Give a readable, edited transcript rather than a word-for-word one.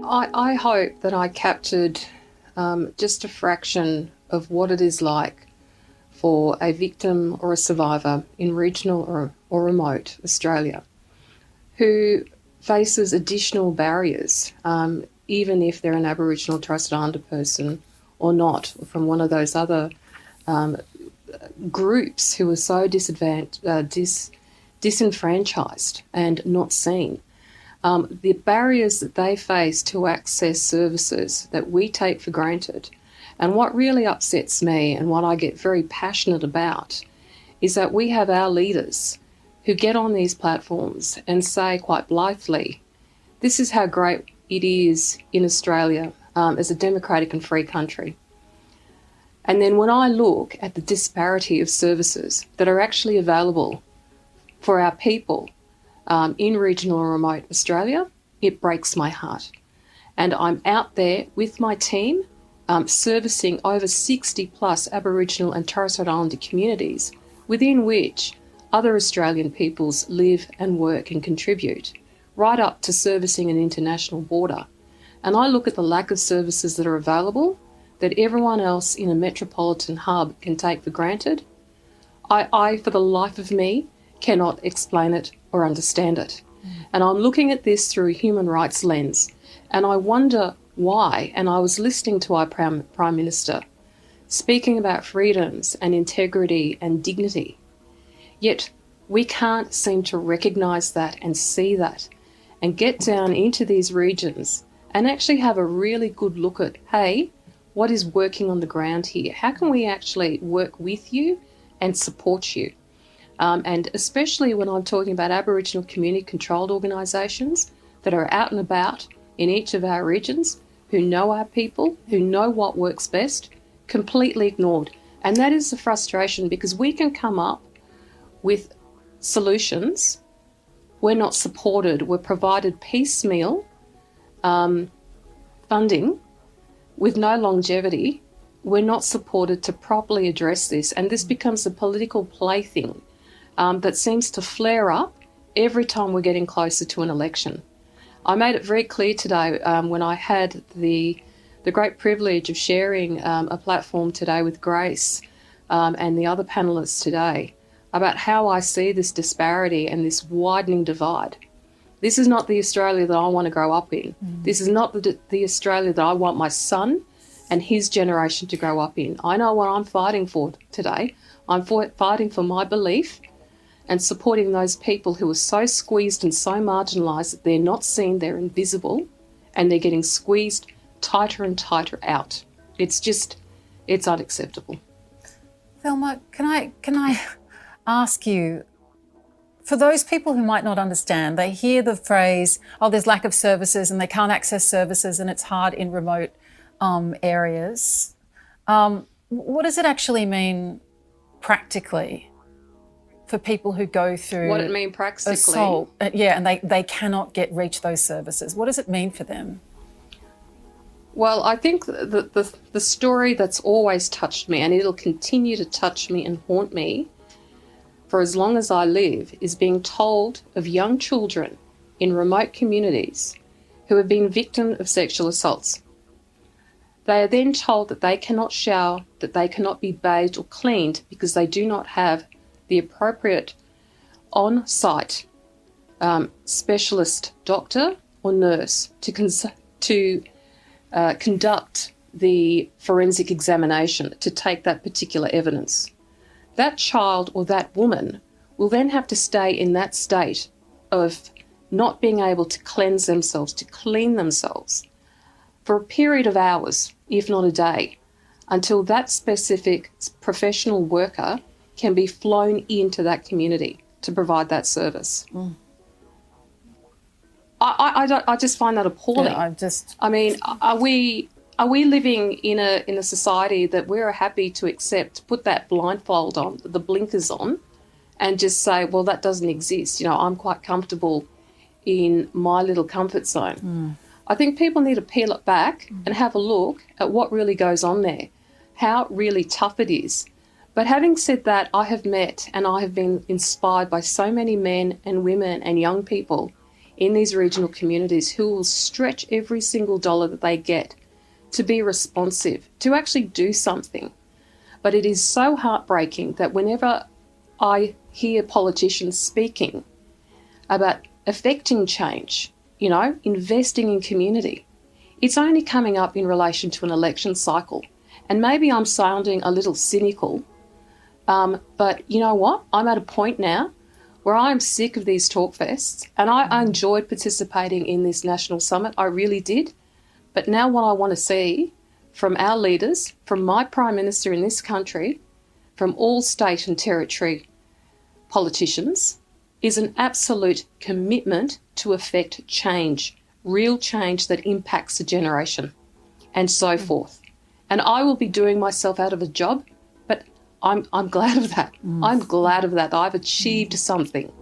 I hope that I captured just a fraction of what it is like for a victim or a survivor in regional or remote Australia who faces additional barriers, even if they're an Aboriginal or Torres Strait Islander person or not, from one of those other groups who are so disenfranchised and not seen. The barriers that they face to access services that we take for granted. And what really upsets me and what I get very passionate about is that we have our leaders who get on these platforms and say quite blithely, this is how great it is in Australia as a democratic and free country. And then when I look at the disparity of services that are actually available for our people in regional or remote Australia, it breaks my heart. And I'm out there with my team servicing over 60 plus Aboriginal and Torres Strait Islander communities within which other Australian peoples live and work and contribute, right up to servicing an international border. And I look at the lack of services that are available that everyone else in a metropolitan hub can take for granted. I, for the life of me, cannot explain it or understand it. And I'm looking at this through a human rights lens, and I wonder why. And I was listening to our Prime Minister speaking about freedoms and integrity and dignity, yet we can't seem to recognise that and see that and get down into these regions and actually have a really good look at, hey, what is working on the ground here? How can we actually work with you and support you? And especially when I'm talking about Aboriginal community-controlled organisations that are out and about in each of our regions, who know our people, who know what works best, completely ignored. And that is the frustration, because we can come up with solutions. We're not supported. We're provided piecemeal funding with no longevity. We're not supported to properly address this. And this becomes a political plaything that seems to flare up every time we're getting closer to an election. I made it very clear today when I had the great privilege of sharing a platform today with Grace and the other panellists today about how I see this disparity and this widening divide. This is not the Australia that I want to grow up in. This is not the Australia that I want my son and his generation to grow up in. I know what I'm fighting for today. I'm fighting for my belief and supporting those people who are so squeezed and so marginalised that they're not seen, they're invisible, and they're getting squeezed tighter and tighter out. It's unacceptable. Thelma, can I ask you, for those people who might not understand, they hear the phrase, oh, there's lack of services and they can't access services and it's hard in remote areas. What does it actually mean practically for people who go through what it mean practically? Assault? Yeah, and they cannot reach those services. What does it mean for them? Well, I think the story that's always touched me, and it'll continue to touch me and haunt me for as long as I live, is being told of young children in remote communities who have been victims of sexual assaults. They are then told that they cannot shower, that they cannot be bathed or cleaned because they do not have the appropriate on-site specialist doctor or nurse to conduct the forensic examination to take that particular evidence. That child or that woman will then have to stay in that state of not being able to cleanse themselves, to clean themselves, for a period of hours, if not a day, until that specific professional worker can be flown into that community to provide that service. I just find that appalling. Yeah, I mean, are we living in a society that we're happy to accept, put that blindfold on, the blinkers on, and just say, well, that doesn't exist. You know, I'm quite comfortable in my little comfort zone. I think people need to peel it back and have a look at what really goes on there, how really tough it is But having said that, I have met and I have been inspired by so many men and women and young people in these regional communities who will stretch every single dollar that they get to be responsive, to actually do something. But it is so heartbreaking that whenever I hear politicians speaking about affecting change, you know, investing in community, it's only coming up in relation to an election cycle. And maybe I'm sounding a little cynical, but you know what? I'm at a point now where I'm sick of these talk fests, and I enjoyed participating in this national summit. I really did. But now what I want to see from our leaders, from my Prime Minister in this country, from all state and territory politicians, is an absolute commitment to effect change, real change that impacts a generation, and so forth. And I will be doing myself out of a job, but I'm glad of that. I'm glad of that. I've achieved something.